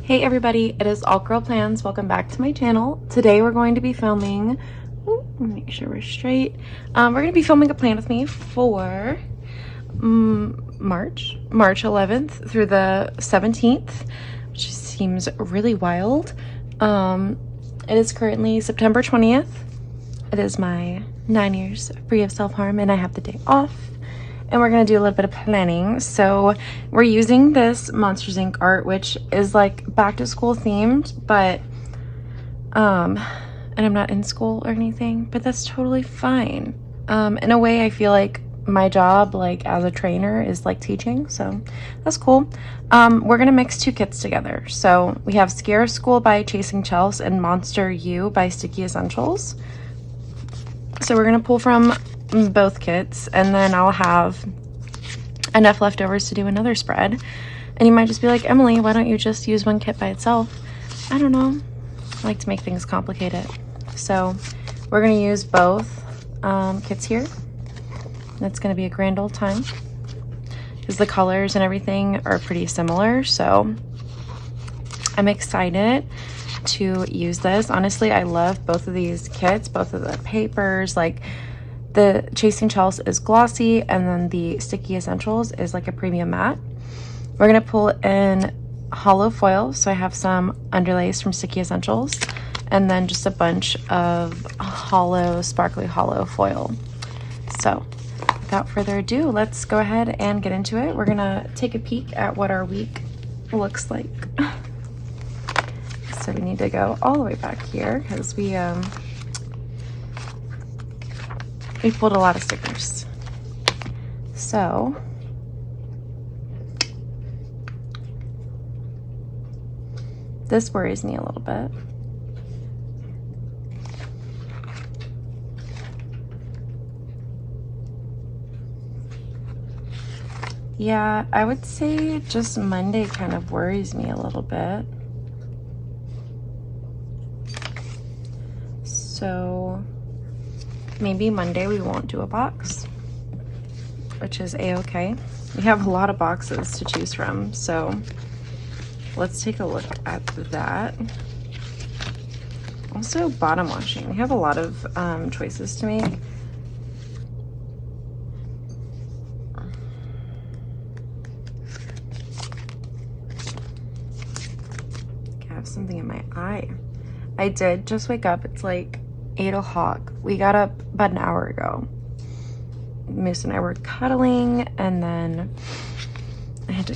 Hey everybody, it is All Girl Plans. Welcome back to my channel. Today we're going to be filming, make sure we're straight. We're going to be filming a plan with me for March 11th through the 17th, which seems really wild. It is currently September 20th. It is my 9 years free of self-harm and I have the day off. And we're going to do a little bit of planning. So we're using this Monsters Inc. art, which is like back to school themed, but and I'm not in school or anything, but that's totally fine. In a way, I feel like my job, like as a trainer, is like teaching, so that's cool. We're gonna mix two kits together. So we have Scare School by Chasing Chelsea and Monster U by Sticky Essentials. So we're gonna pull from both kits, and then I'll have enough leftovers to do another spread. And you might just be like, Emily, why don't you just use one kit by itself? I don't know, I like to make things complicated. So we're gonna use both kits here. That's gonna be a grand old time because the colors and everything are pretty similar, so I'm excited to use this. Honestly, I love both of these kits, both of the papers. Like the Chasing Chelsea is glossy, and then the Sticky Essentials is like a premium matte. We're gonna pull in hollow foil, so I have some underlays from Sticky Essentials, and then just a bunch of hollow, sparkly hollow foil. So without further ado, let's go ahead and get into it. We're gonna take a peek at what our week looks like. So we need to go all the way back here because we pulled a lot of stickers. So this worries me a little bit. Yeah, I would say just Monday kind of worries me a little bit. So maybe Monday we won't do a box, which is a-okay. We have a lot of boxes to choose from, so let's take a look at that. Also, bottom washing. We have a lot of choices to make. I have something in my eye. I did just wake up. It's like 8 o'clock. We got up about an hour ago. Moose and I were cuddling, and then I had to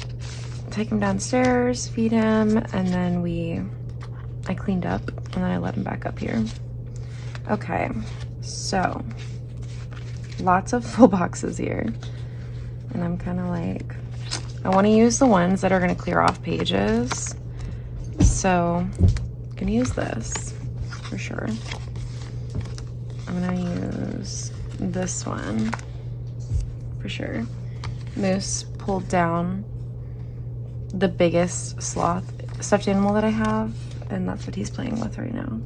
take him downstairs, feed him, and then I cleaned up, and then I let him back up here. Okay, so lots of full boxes here, and I'm kind of like, I want to use the ones that are going to clear off pages, so I'm going to use this for sure. I'm gonna use this one for sure. Moose pulled down the biggest sloth stuffed animal that I have, and that's what he's playing with right now.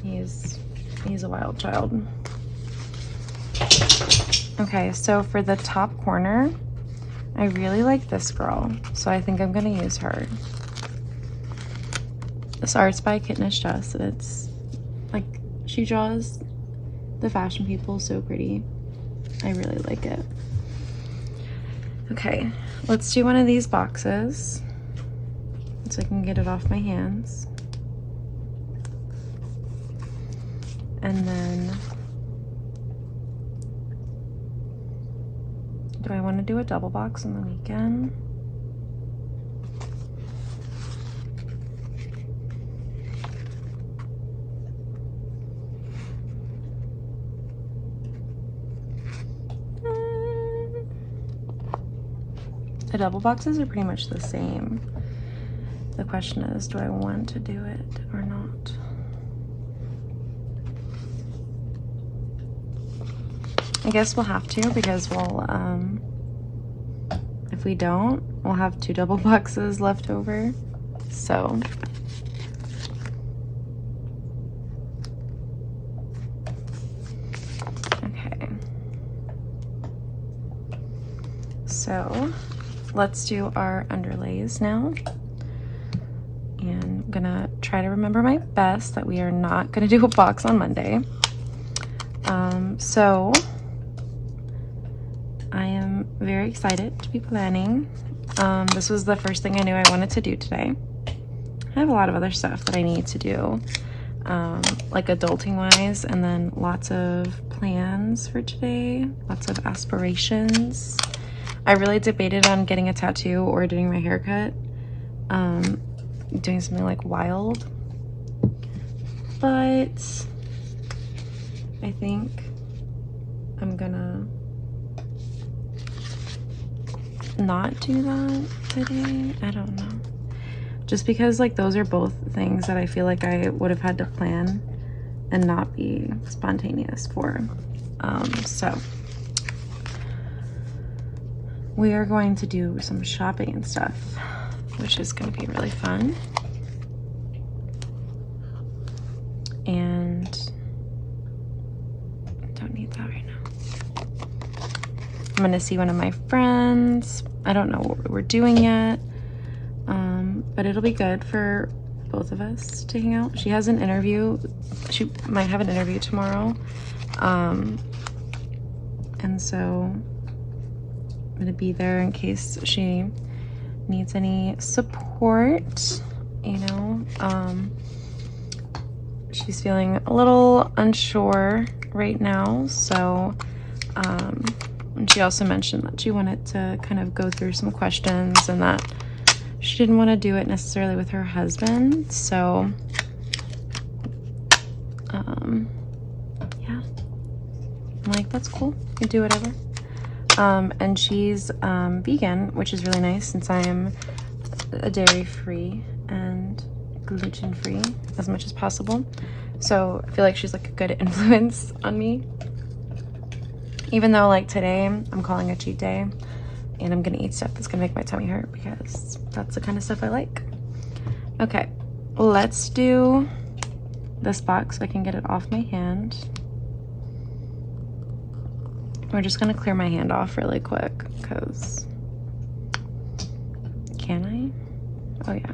He's a wild child. Okay, so for the top corner, I really like this girl, so I think I'm gonna use her. This art's by Kittenish Jess, and it's like, she draws the fashion people so pretty. I really like it. Okay, let's do one of these boxes so I can get it off my hands. And then, do I want to do a double box on the weekend? The double boxes are pretty much the same. The question is, do I want to do it or not? I guess we'll have to, because we'll, if we don't, we'll have 2 double boxes left over. So okay. So let's do our underlays now. gonna try to remember my best that we are not gonna do a box on Monday. So I am very excited to be planning. This was the first thing I knew I wanted to do today. I have a lot of other stuff that I need to do, like adulting wise, and then lots of plans for today, lots of aspirations. I really debated on getting a tattoo or doing my haircut, doing something like wild, but I think I'm gonna not do that today. I don't know, just because like those are both things that I feel like I would have had to plan and not be spontaneous for. So we are going to do some shopping and stuff, which is going to be really fun. And don't need that right now. I'm going to see one of my friends. I don't know what we're doing yet, but it'll be good for both of us to hang out. She has an interview. She might have an interview tomorrow. And so I'm going to be there in case she needs any support, you know. She's feeling a little unsure right now, so and she also mentioned that she wanted to kind of go through some questions and that she didn't want to do it necessarily with her husband. So yeah, I'm like, that's cool, you can do whatever. And she's vegan, which is really nice since I am a dairy-free and gluten-free as much as possible. So I feel like she's like a good influence on me. Even though like today I'm calling a cheat day and I'm gonna eat stuff that's gonna make my tummy hurt because that's the kind of stuff I like. Okay, let's do this box so I can get it off my hand. We're just gonna clear my hand off really quick because, can I? Oh yeah.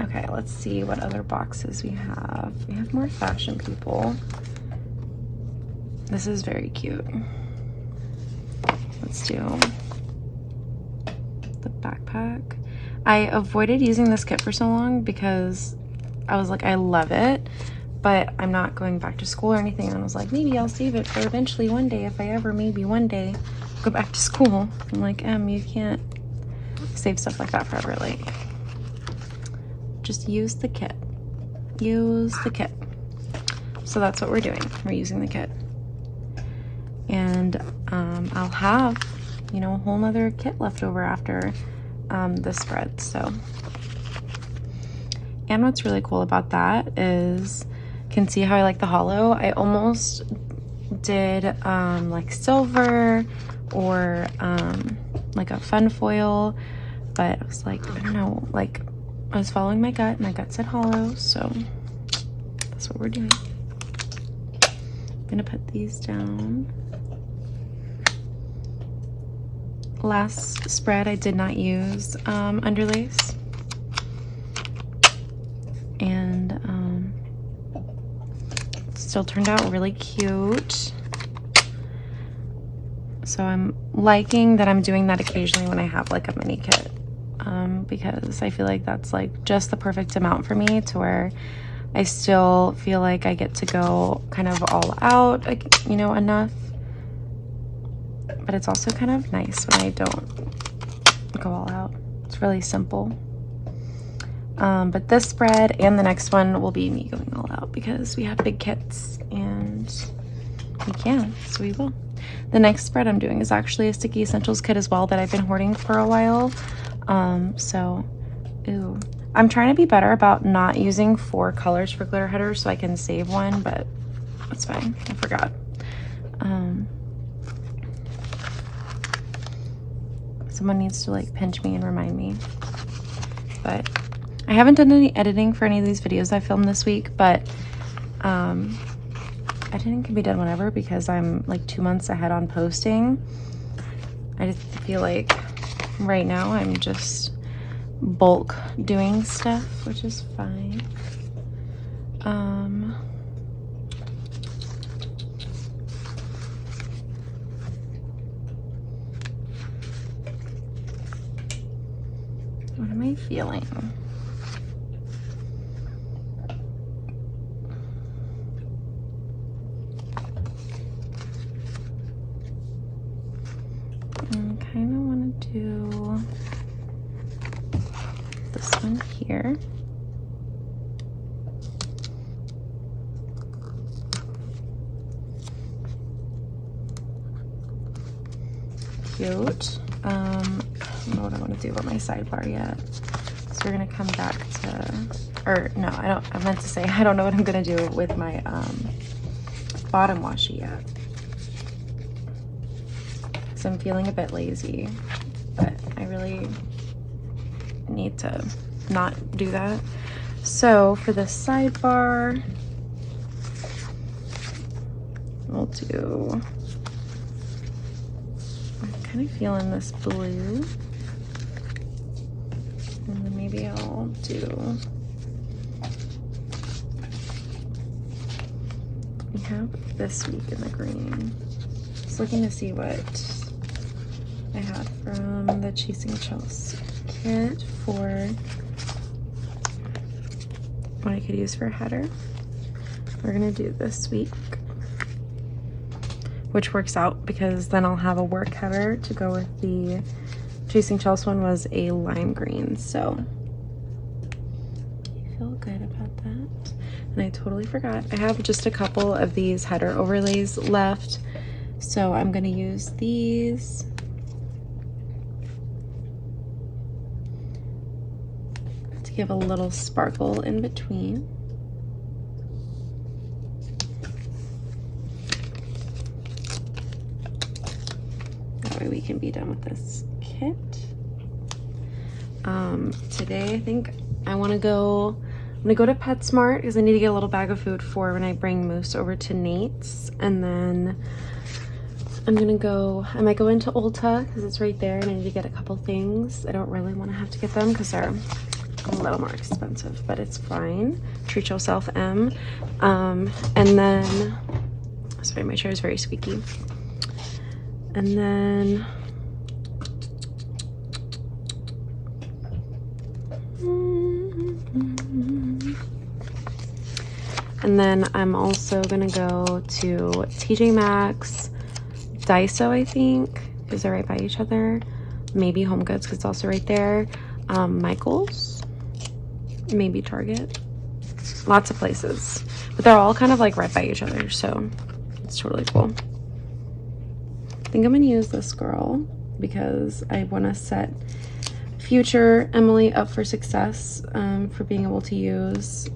Okay, let's see what other boxes we have. We have more fashion people. This is very cute. Let's do the backpack. I avoided using this kit for so long because I was like, I love it, but I'm not going back to school or anything. And I was like, maybe I'll save it for eventually one day if I ever, maybe one day, go back to school. I'm like, you can't save stuff like that forever. Like, just use the kit. Use the kit. So that's what we're doing. We're using the kit. And I'll have, you know, a whole nother kit left over after this spread. So, and what's really cool about that is, can see how I like the hollow. I almost did like silver or like a fun foil, but I was like, I don't know, like I was following my gut. My gut said hollow, so that's what we're doing. I'm gonna put these down. Last spread I did not use underlace, and still turned out really cute. So I'm liking that I'm doing that occasionally when I have like a mini kit, because I feel like that's like just the perfect amount for me to where I still feel like I get to go kind of all out, like, you know, enough, but it's also kind of nice when I don't go all out. It's really simple. But this spread and the next one will be me going all out because we have big kits and we can, so we will. The next spread I'm doing is actually a sticky essentials kit as well that I've been hoarding for a while. I'm trying to be better about not using 4 colors for glitter headers so I can save one, but that's fine. I forgot. Someone needs to like pinch me and remind me. But I haven't done any editing for any of these videos I filmed this week, but editing can be done whenever because I'm like 2 months ahead on posting. I just feel like right now I'm just bulk doing stuff, which is fine. What am I feeling? I kind of want to do this one here. Cute. I don't know what I want to do about my sidebar yet. So we're gonna come back to, or no, I meant to say I don't know what I'm gonna do with my bottom washi yet. So I'm feeling a bit lazy, but I really need to not do that. So for the sidebar, we'll do, I'm kind of feeling this blue. And then maybe I'll do, we have this week in the green. Just looking to see what I have from the Chasing Chelsea kit for what I could use for a header. We're gonna do this week, which works out because then I'll have a work header to go with the Chasing Chelsea one was a lime green, so I feel good about that. And I totally forgot, I have just a couple of these header overlays left, so I'm gonna use these. To give a little sparkle in between. That way we can be done with this kit. Today I think I want to go, I'm gonna go to PetSmart because I need to get a little bag of food for when I bring Moose over to Nate's, and then I'm gonna go, I might go into Ulta because it's right there and I need to get a couple things. I don't really want to have to get them because they're a little more expensive, but it's fine. Treat yourself, M. And then, sorry, my chair is very squeaky. And then I'm also gonna go to TJ Maxx, Daiso, I think, because they're right by each other. Maybe Home Goods, because it's also right there. Michael's, maybe Target. Lots of places, but they're all kind of like right by each other, so it's totally cool. I think I'm gonna use this girl because I want to set future Emily up for success, for being able to use,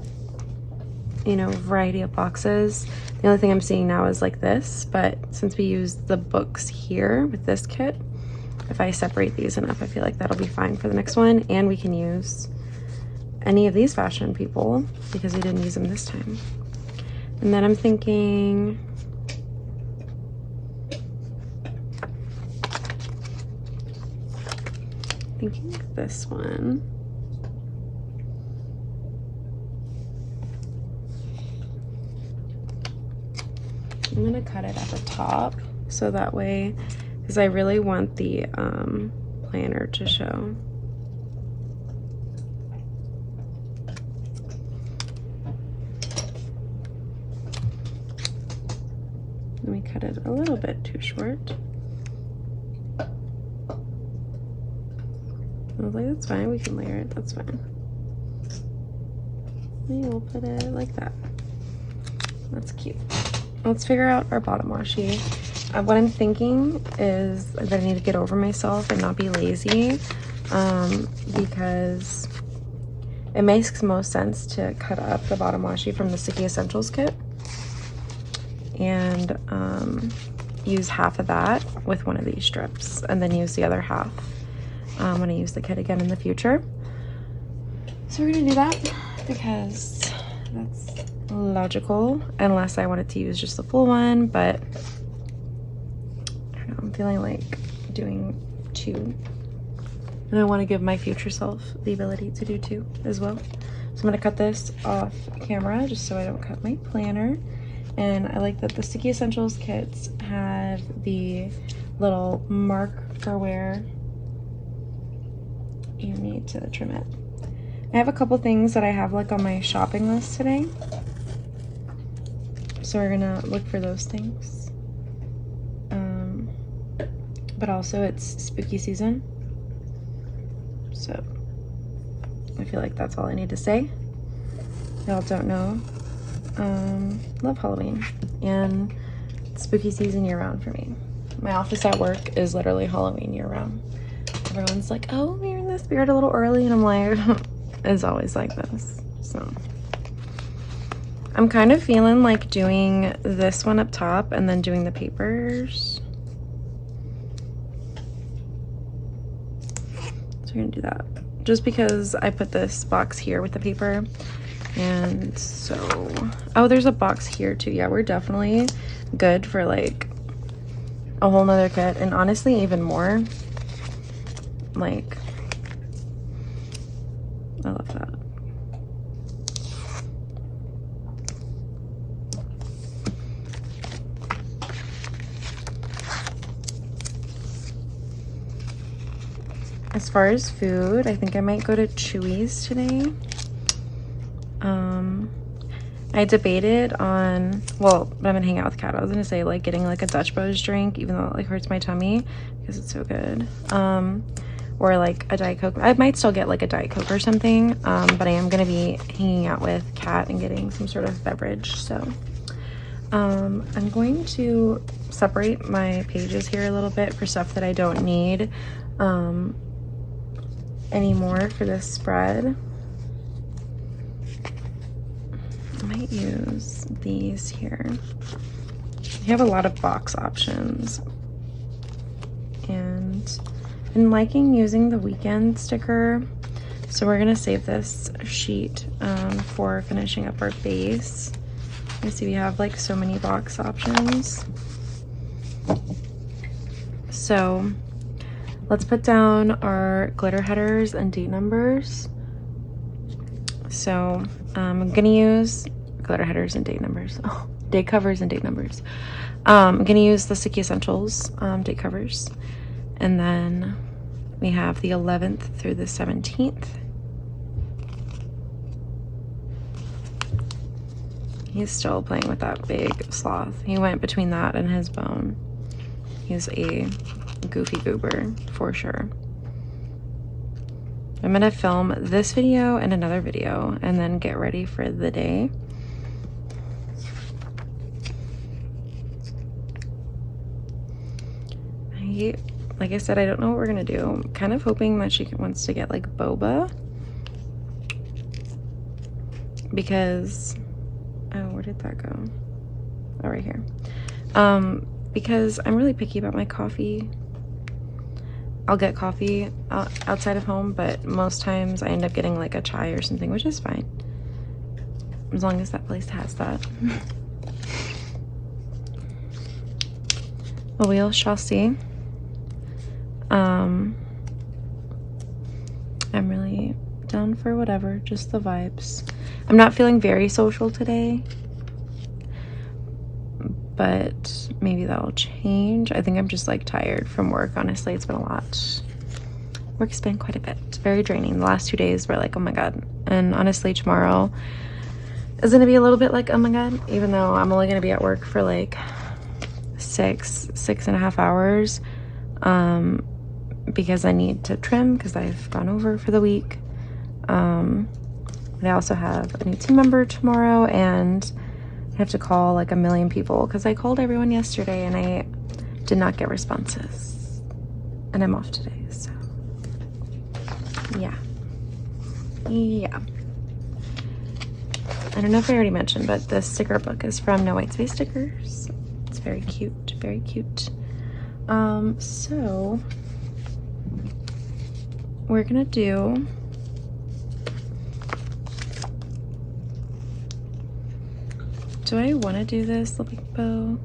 you know, a variety of boxes. The only thing I'm seeing now is like this, but since we use the books here with this kit, if I separate these enough, I feel like that'll be fine for the next one. And we can use any of these fashion people because we didn't use them this time. And then I'm thinking, this one. I'm gonna cut it at the top so that way, because I really want the planner to show. Let me cut it a little bit too short. I was like, that's fine, we can layer it, that's fine. Maybe we'll put it like that. That's cute. Let's figure out our bottom washi. What I'm thinking is that I need to get over myself and not be lazy, because it makes most sense to cut up the bottom washi from the Sticky Essentials kit and use half of that with one of these strips and then use the other half when I use the kit again in the future. So we're gonna do that because that's logical, unless I wanted to use just the full one, but I don't know, I'm feeling like doing two And I want to give my future self the ability to do too as well. So I'm going to cut this off camera just so I don't cut my planner. And I like that the Sticky Essentials kits have the little mark for where you need to trim it. I have a couple things that I have like on my shopping list today. So we're gonna look for those things. But also it's spooky season. So I feel like that's all I need to say. Y'all don't know. Love Halloween and spooky season year round for me. My office at work is literally Halloween year round. Everyone's like, oh, you're in the spirit a little early. And I'm like, it's always like this. So I'm kind of feeling like doing this one up top and then doing the papers. So we're gonna do that. Just because I put this box here with the paper. And so, oh, there's a box here too. Yeah, we're definitely good for like a whole nother kit. And honestly, even more. Like, I love that. As far as food, I think I might go to Chewy's today. I debated on, well, I'm gonna hang out with Kat. I was gonna say like getting like a Dutch Bros drink, even though it like hurts my tummy because it's so good. Or like a Diet Coke. I might still get like a Diet Coke or something, but I am gonna be hanging out with Kat and getting some sort of beverage. So I'm going to separate my pages here a little bit for stuff that I don't need anymore for this spread. I might use these here. You have a lot of box options, and I'm liking using the weekend sticker, so we're gonna save this sheet for finishing up our base. You see we have like so many box options. So let's put down our glitter headers and date numbers. So I'm gonna use glitter headers and date numbers. Oh, date covers and date numbers. I'm gonna use the Sticky Essentials date covers. And then we have the 11th through the 17th. He's still playing with that big sloth. He went between that and his bone. He's a goofy goober for sure. I'm gonna film this video and another video and then get ready for the day. Like I said, I don't know what we're gonna do. I'm kind of hoping that she wants to get like boba, because, oh, where did that go? Oh, right here. Because I'm really picky about my coffee. I'll get coffee outside of home, but most times I end up getting like a chai or something, which is fine, as long as that place has that. Well, we shall see. I'm really down for whatever, just the vibes. I'm not feeling very social today, but maybe that'll change. I think I'm just like tired from work. Honestly, it's been a lot. Work's been quite a bit. Very draining. The last 2 days were like, oh my god. And honestly, tomorrow is gonna be a little bit like, oh my god, even though I'm only gonna be at work for like 6.5 hours. Because I need to trim because I've gone over for the week. I also have a new team member tomorrow, and I have to call like a million people because I called everyone yesterday and I did not get responses, and I'm off today. So yeah. I don't know if I already mentioned, but the sticker book is from No White Space Stickers. It's very cute, very cute. So we're gonna do I want to do this little bow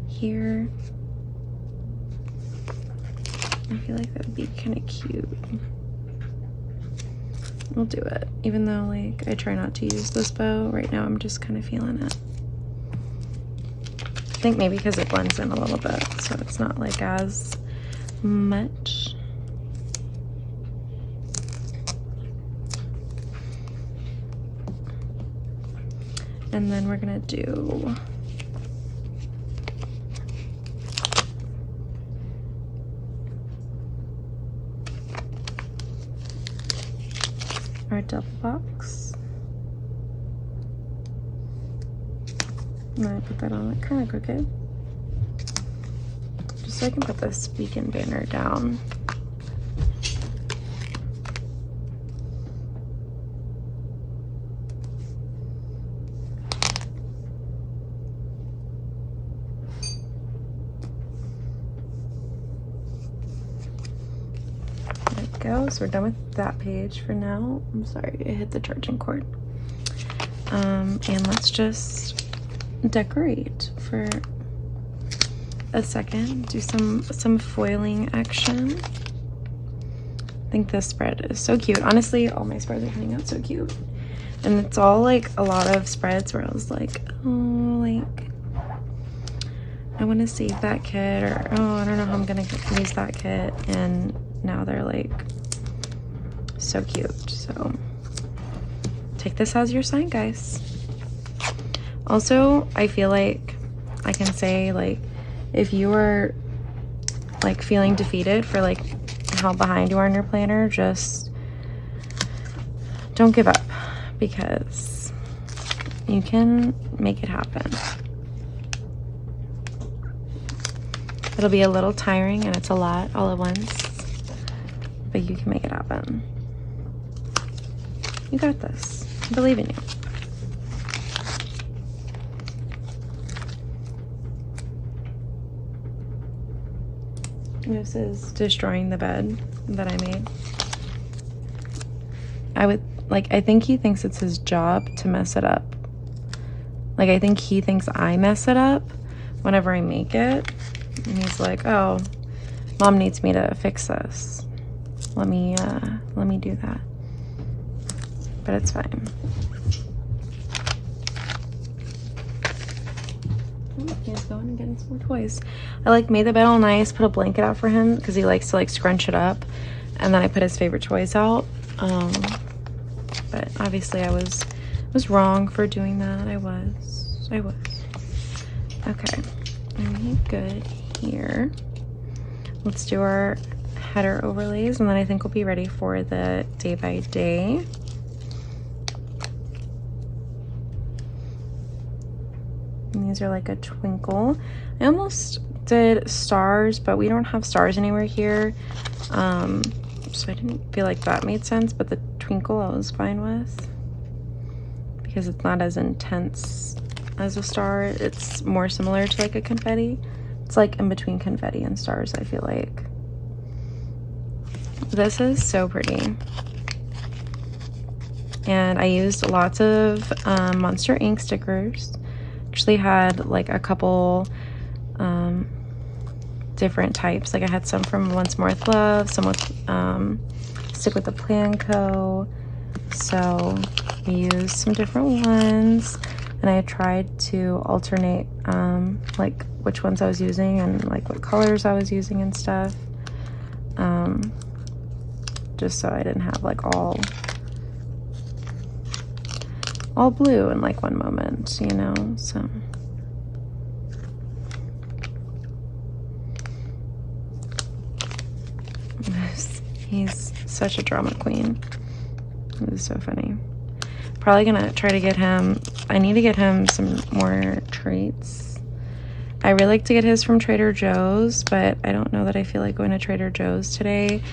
here? I feel like that would be kind of cute. We'll do it, even though like I try not to use this bow. Right now I'm just kind of feeling it. I think maybe because it blends in a little bit, so it's not like as much. And then we're gonna do our double box. And then I put that on like kind of crooked, just so I can put this beacon banner down. Go. So we're done with that page for now. I'm sorry, I hit the charging cord. And let's just decorate for a second. Do some foiling action. I think this spread is so cute. Honestly, all my spreads are turning out so cute. And it's all like a lot of spreads where I was like, oh, like I want to save that kit, or oh, I don't know how I'm gonna use that kit. And now they're like so cute. So take this as your sign, guys. Also, I feel like I can say, like, if you are like feeling defeated for like how behind you are in your planner, just don't give up, because you can make it happen. It'll be a little tiring and it's a lot all at once, but you can make it happen. You got this. I believe in you. This is destroying the bed that I made. I think he thinks it's his job to mess it up. Like, I think he thinks I mess it up whenever I make it. And he's like, oh, Mom needs me to fix this. Let me do that. But it's fine. Oh, he's going and getting some more toys. I like made the bed all nice, put a blanket out for him because he likes to like scrunch it up, and then I put his favorite toys out. But obviously I was wrong for doing that. I was. Okay, I'm good here. Let's do our header overlays, and then I think we'll be ready for the day by day. And these are like a twinkle. I almost did stars, but we don't have stars anywhere here, so I didn't feel like that made sense. But the twinkle I was fine with, because it's not as intense as a star. It's more similar to like a confetti. It's like in between confetti and stars, I feel like. This is so pretty. And I used lots of Monster Ink stickers. Actually had like a couple different types. Like I had some from Once More with Love, some with Stick with the Plan Co. So we used some different ones, and I tried to alternate like which ones I was using and like what colors I was using and stuff, just so I didn't have like all blue in like one moment, you know. So he's such a drama queen. It is so funny. Probably gonna try to get him, I need to get him some more treats. I really like to get his from Trader Joe's, but I don't know that I feel like going to Trader Joe's today.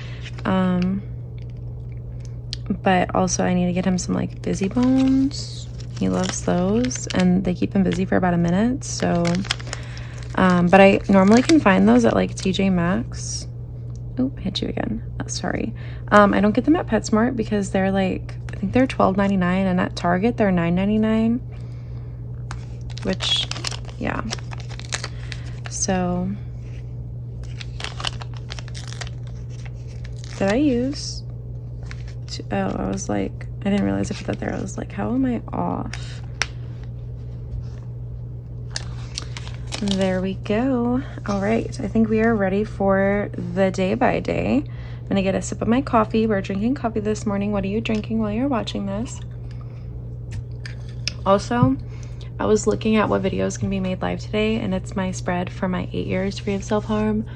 But also I need to get him some like Busy Bones. He loves those, and they keep him busy for about a minute. So but I normally can find those at like TJ Maxx. Oh, hit you again. Sorry. I don't get them at PetSmart because they're like, I think they're $12.99, and at Target they're $9.99, which, yeah. So did I use oh, I was like, I didn't realize I put that there. I was like, how am I off? There we go. All right, I think we are ready for the day by day. I'm gonna get a sip of my coffee. We're drinking coffee this morning. What are you drinking while you're watching this? Also, I was looking at what videos can be made live today, and it's my spread for my 8 years free of self-harm,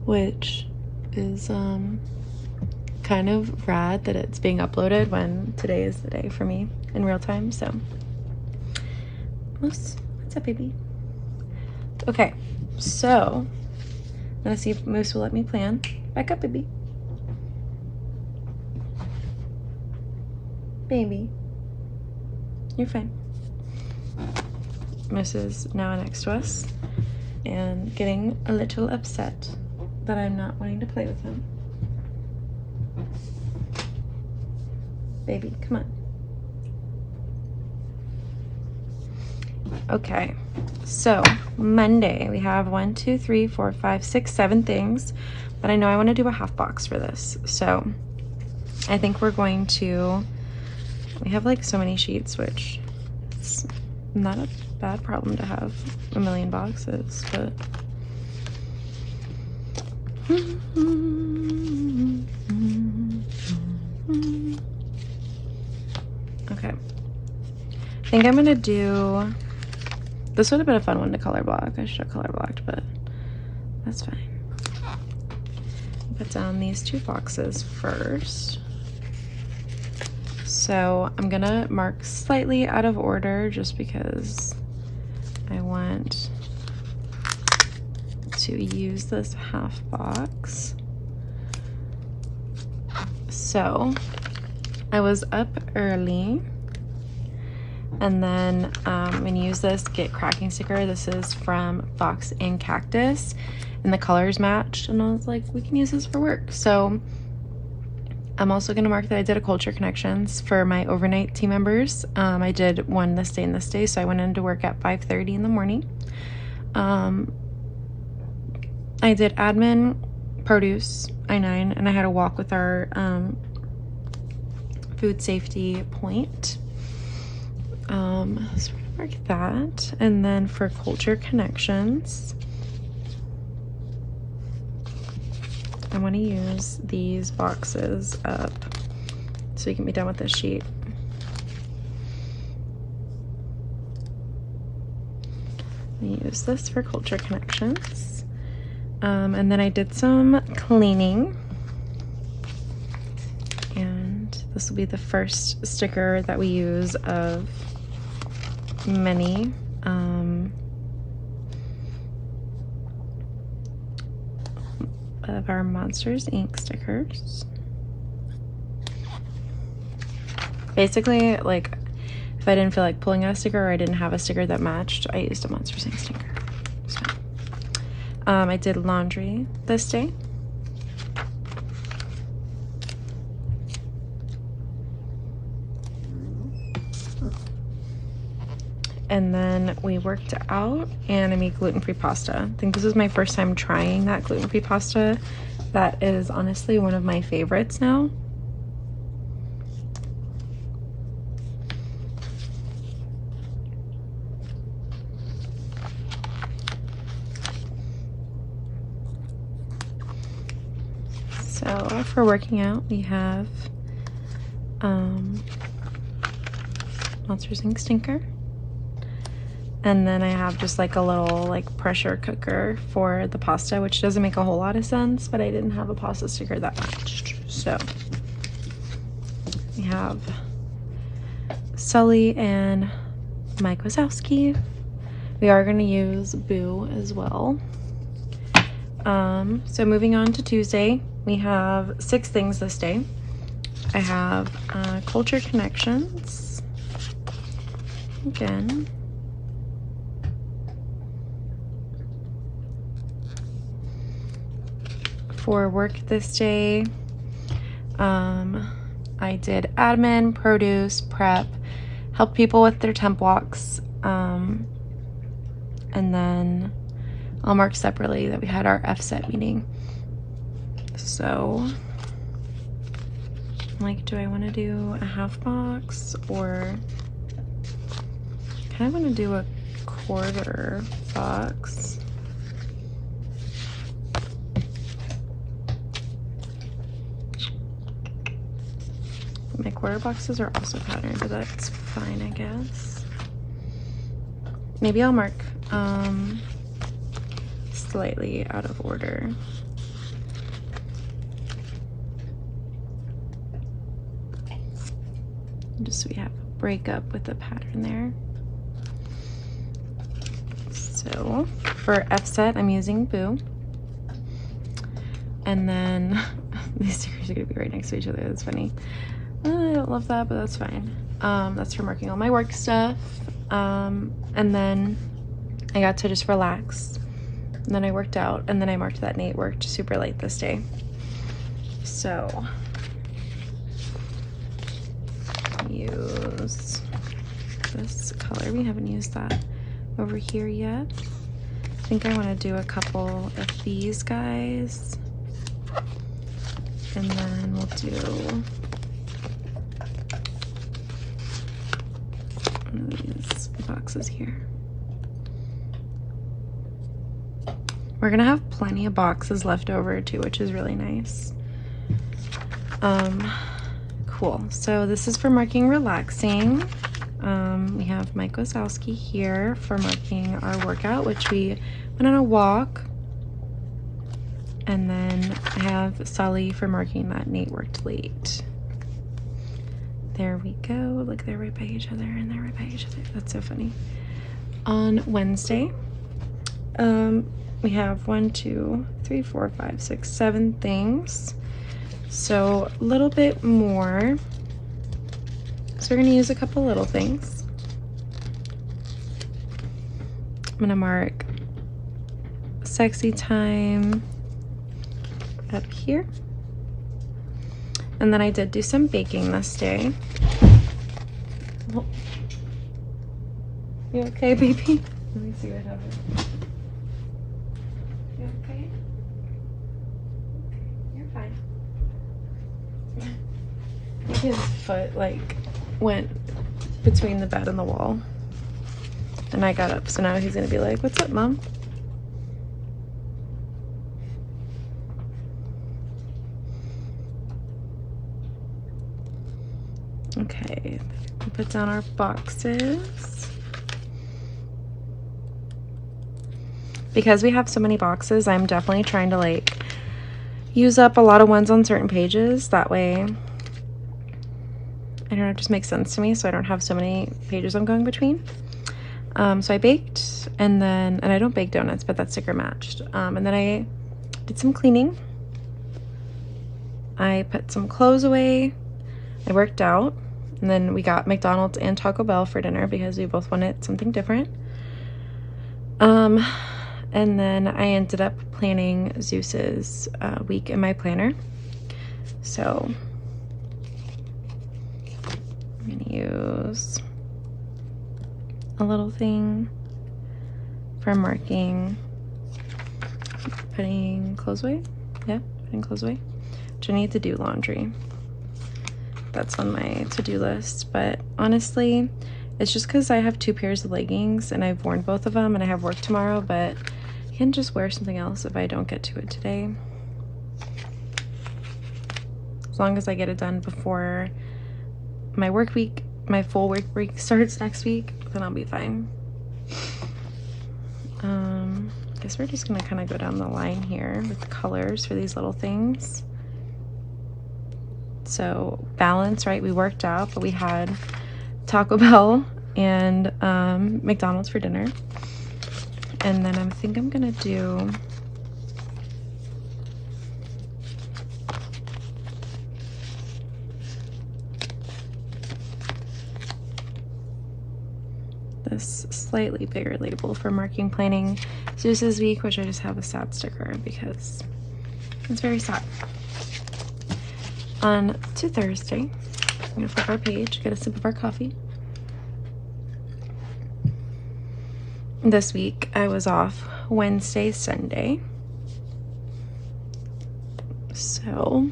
which is kind of rad that it's being uploaded when today is the day for me in real time. So Moose, what's up, baby? Okay, so I'm gonna see if Moose will let me plan. Back up, baby. Baby, you're fine. Moose is now next to us and getting a little upset that I'm not wanting to play with him. Baby, come on. Okay, so Monday we have 1, 2, 3, 4, 5, 6, 7 things, but I know I want to do a half box for this. So I think we're going to, we have like so many sheets, which it's not a bad problem to have a million boxes, but okay. I think I'm gonna do, this would have been a fun one to color block. I should have color blocked, but that's fine. Put down these 2 boxes first. So I'm gonna mark slightly out of order just because I want to use this half box. So I was up early, and then I'm gonna use this Get Cracking sticker. This is from Fox and Cactus, and the colors matched, and I was like, we can use this for work. So I'm also gonna mark that I did a culture connections for my overnight team members. I did one this day and this day, so I went into work at 5:30 in the morning. I did admin, produce, I-9, and I had a walk with our food safety point. So we're gonna mark that. And then for culture connections, I want to use these boxes up so we can be done with this sheet. I use this for culture connections. And then I did some cleaning. And this will be the first sticker that we use of many. Of our Monsters Inc. stickers. Basically, like, if I didn't feel like pulling out a sticker or I didn't have a sticker that matched, I used a Monsters Inc. sticker. So, I did laundry this day. And then we worked out, and I made gluten-free pasta. I think this is my first time trying that gluten-free pasta. That is honestly one of my favorites now. So for working out, we have Monsters Inc. stinker. And then I have just like a little like pressure cooker for the pasta, which doesn't make a whole lot of sense, but I didn't have a pasta sticker that matched. So we have Sully and Mike Wazowski. We are going to use Boo as well. So moving on to Tuesday, we have 6 things this day. I have culture connections. Again. For work this day, I did admin, produce, prep, help people with their temp walks, and then I'll mark separately that we had our FSET meeting. So like, do I want to do a half box or kind of want to do a quarter box? My quarter boxes are also patterned, but that's fine, I guess. Maybe I'll mark slightly out of order. Just so we have a breakup with the pattern there. So for F set, I'm using Boo. And then these stickers are gonna be right next to each other. That's funny. I don't love that, but that's fine. That's for marking all my work stuff. And then I got to just relax. And then I worked out, and then I marked that Nate worked super late this day. So use this color. We haven't used that over here yet. I think I want to do a couple of these guys, and then we'll do one of these boxes here. We're gonna have plenty of boxes left over too, which is really nice. Cool. So this is for marking relaxing. We have Mike Wazowski here for marking our workout, which we went on a walk. And then I have Sully for marking that Nate worked late. There we go. Look, they're right by each other, and they're right by each other. That's so funny. On Wednesday, we have 1, 2, 3, 4, 5, 6, 7 things. So a little bit more. So we're gonna use a couple little things. I'm gonna mark sexy time up here. And then I did do some baking this day. Oh. You okay, baby? Let me see what happened. You okay? You're fine. His foot like went between the bed and the wall, and I got up, so now he's gonna be like, "What's up, Mom?" Okay, we put down our boxes. Because we have so many boxes, I'm definitely trying to like use up a lot of ones on certain pages. That way, I don't know, it just makes sense to me, so I don't have so many pages I'm going between. So I baked, and I don't bake donuts, but that sticker matched. And then I did some cleaning. I put some clothes away. I worked out, and then we got McDonald's and Taco Bell for dinner because we both wanted something different. And then I ended up planning Zeus's week in my planner. So I'm gonna use a little thing for marking, putting clothes away. Yeah, putting clothes away. Which I need to do laundry. That's on my to-do list, but honestly, it's just because I have 2 pairs of leggings and I've worn both of them and I have work tomorrow, but I can just wear something else if I don't get to it today. As long as I get it done before my work week, my full work week starts next week, then I'll be fine. I guess we're just gonna kind of go down the line here with the colors for these little things. So balance, right? We worked out, but we had Taco Bell and McDonald's for dinner. And then I think I'm gonna do this slightly bigger label for marking planning Zeus's week, which I just have a sad sticker because it's very sad. On to Thursday, I'm gonna flip our page, get a sip of our coffee. This week I was off Wednesday, Sunday. So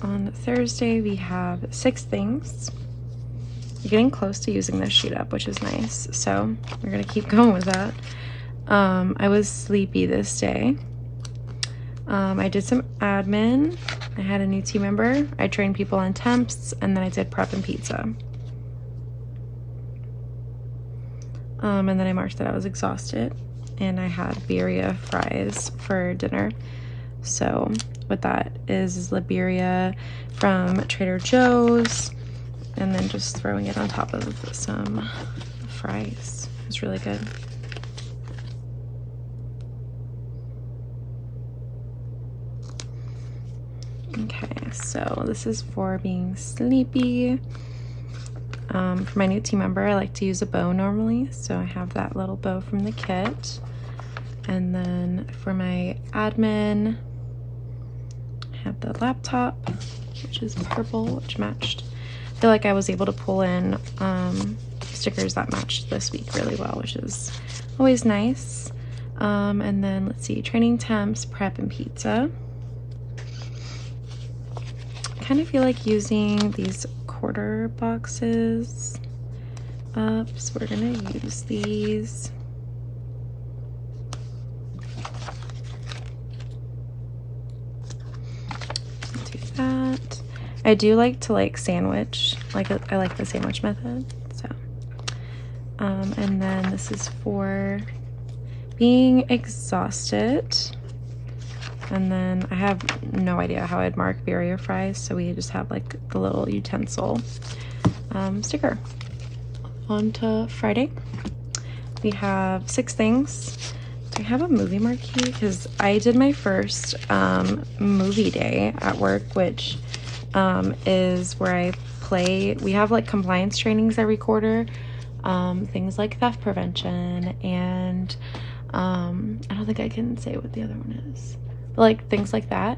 On Thursday, we have 6 things. You're getting close to using this sheet up, which is nice. So we're gonna keep going with that. I was sleepy this day. I did some admin. I had a new team member. I trained people on temps, and then I did prep and pizza. And then I marked that I was exhausted, and I had birria fries for dinner. So what that is birria from Trader Joe's, and then just throwing it on top of some fries. It's really good. Okay, so this is for being sleepy. For my new team member, I like to use a bow normally, so I have that little bow from the kit. And then for my admin, I have the laptop, which is purple, which matched. I feel like I was able to pull in stickers that matched this week really well, which is always nice. And then let's see, training temps, prep, and pizza. I kind of feel like using these quarter boxes up, so we're gonna use these. Do that. I do like to sandwich, I like the sandwich method. So and then this is for being exhausted. And then I have no idea how I'd mark birria fries, so we just have the little utensil sticker. On to Friday. We have 6 things. Do I have a movie marquee? Because I did my first movie day at work, which is where I play. We have compliance trainings every quarter, things like theft prevention, and I don't think I can say what the other one is. But things like that,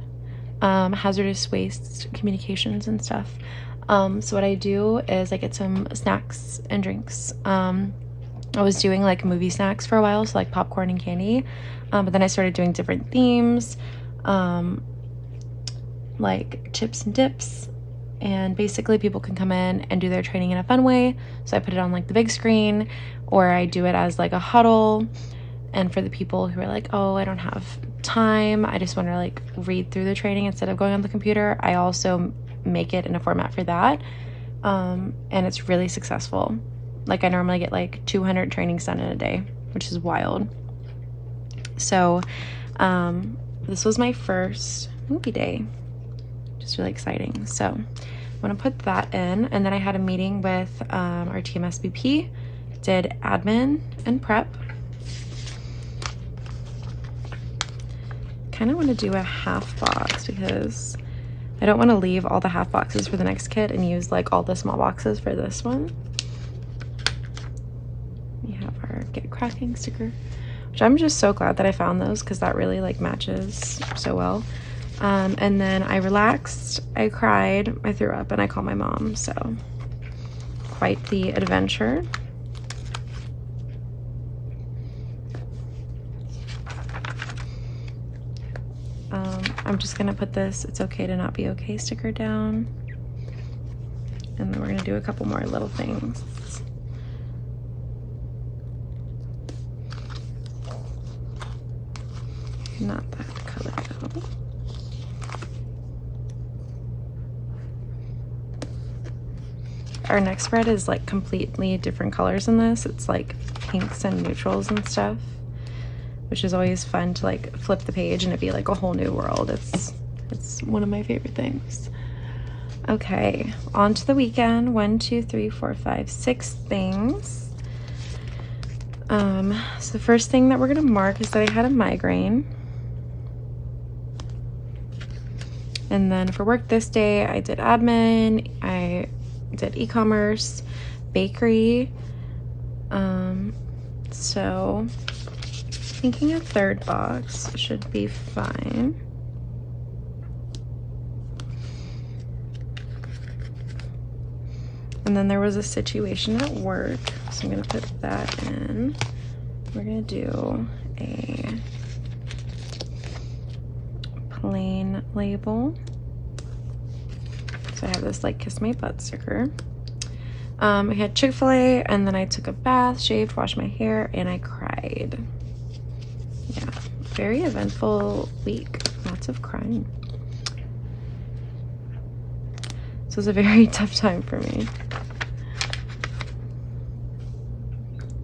hazardous waste communications and stuff. So what I do is I get some snacks and drinks. I was doing movie snacks for a while, so popcorn and candy, but then I started doing different themes, like chips and dips, and basically people can come in and do their training in a fun way. So I put it on the big screen, or I do it as a huddle. And for the people who are oh, I don't have time, I just want to read through the training instead of going on the computer, I also make it in a format for that. And it's really successful. I normally get 200 trainings done in a day, which is wild. So this was my first movie day, just really exciting. So I'm gonna put that in, and then I had a meeting with our TMSBP, did admin and prep. Kind of want to do a half box because I don't want to leave all the half boxes for the next kit and use all the small boxes for this one. We have our Get Cracking sticker, which I'm just so glad that I found those because that really matches so well. And then I relaxed, I cried, I threw up, and I called my mom. So quite the adventure. I'm just gonna put this "It's okay to not be okay" sticker down, and then we're gonna do a couple more little things. Not that color though. Our next spread is completely different colors than this. It's pinks and neutrals and stuff, which is always fun to flip the page and it'd be a whole new world. It's one of my favorite things. Okay, on to the weekend. 1, 2, 3, 4, 5, 6 things. So the first thing that we're gonna mark is that I had a migraine. And then for work this day, I did admin, I did e-commerce, bakery. So thinking a third box should be fine. And then there was a situation at work, so I'm gonna put that in. We're gonna do a plain label. So I have this like kiss my butt sticker. I had Chick-fil-A, and then I took a bath, shaved, washed my hair, and I cried. Yeah, very eventful week. Lots of crying. So it was a very tough time for me.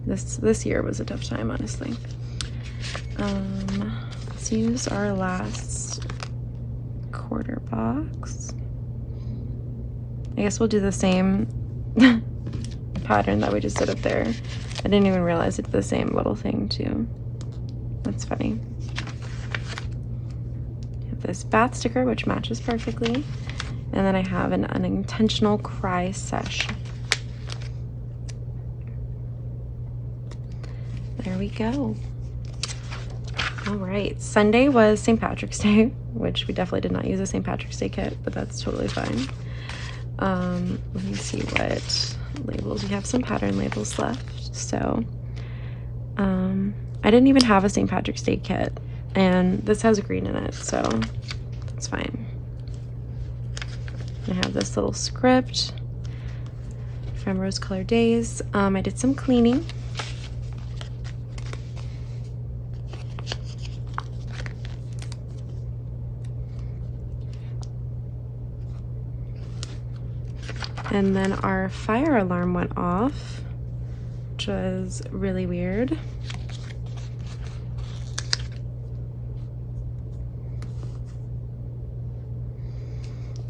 This year was a tough time, honestly. Let's use our last quarter box. I guess we'll do the same pattern that we just did up there. I didn't even realize it did the same little thing too. That's funny. I have this bath sticker, which matches perfectly. And then I have an unintentional cry sesh. There we go. All right, Sunday was St. Patrick's Day, which we definitely did not use a St. Patrick's Day kit, but that's totally fine. Let me see what labels. We have some pattern labels left. So I didn't even have a St. Patrick's Day kit, and this has green in it, so that's fine. I have this little script from Rose Colored Days. I did some cleaning. And then our fire alarm went off, which was really weird.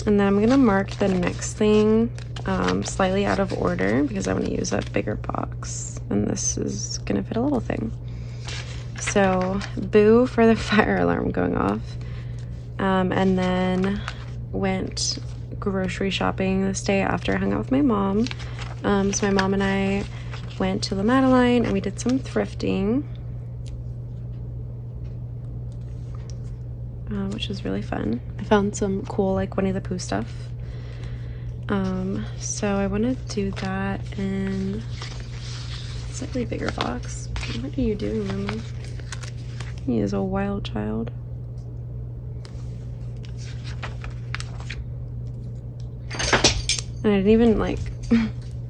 And then I'm gonna mark the next thing slightly out of order because I want to use a bigger box, and this is gonna fit a little thing. So boo for the fire alarm going off. And then went grocery shopping this day after I hung out with my mom. So my mom and I went to La Madeleine and we did some thrifting, which was really fun. I found some cool like Winnie the Pooh stuff. So I want to do that in a slightly bigger box. What are you doing, Mama? He is a wild child. And I didn't even like,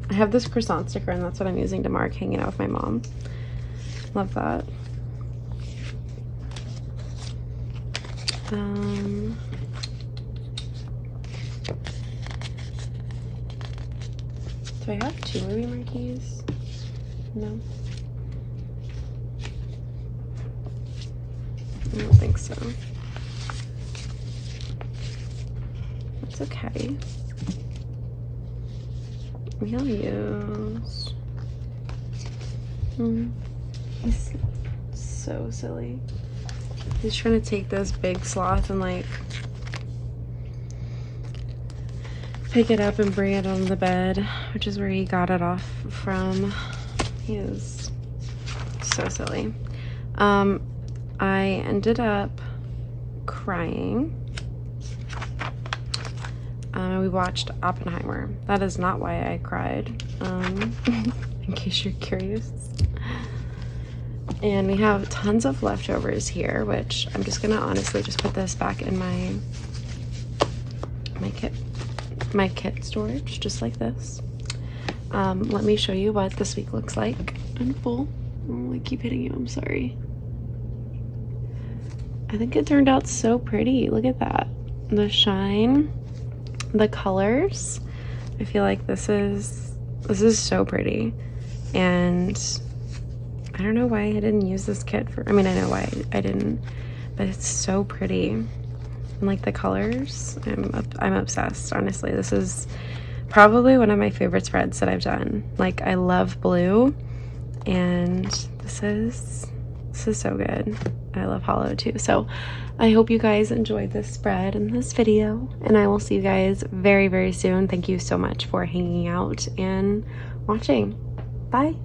I have this croissant sticker and that's what I'm using to mark hanging out with my mom. Love that. Do I have 2 movie marquees? No. I don't think so. That's okay. We'll use. He's so silly. He's trying to take this big sloth and like pick it up and bring it on the bed, which is where he got it off from. He is so silly. I ended up crying. We watched Oppenheimer. That is not why I cried, in case you're curious. And we have tons of leftovers here, which I'm just gonna honestly just put this back in my kit storage, just like this. Let me show you what this week looks like in full. Oh, I keep hitting you, I'm sorry. I think it turned out so pretty. Look at that. The shine, the colors. I feel like this is so pretty. And I don't know why I didn't use this kit for, I mean, I know why I didn't, but it's so pretty. And like the colors, I'm obsessed, honestly. This is probably one of my favorite spreads that I've done. Like, I love blue, and this is so good. I love hollow too. So I hope you guys enjoyed this spread and this video, and I will see you guys very, very soon. Thank you so much for hanging out and watching. Bye.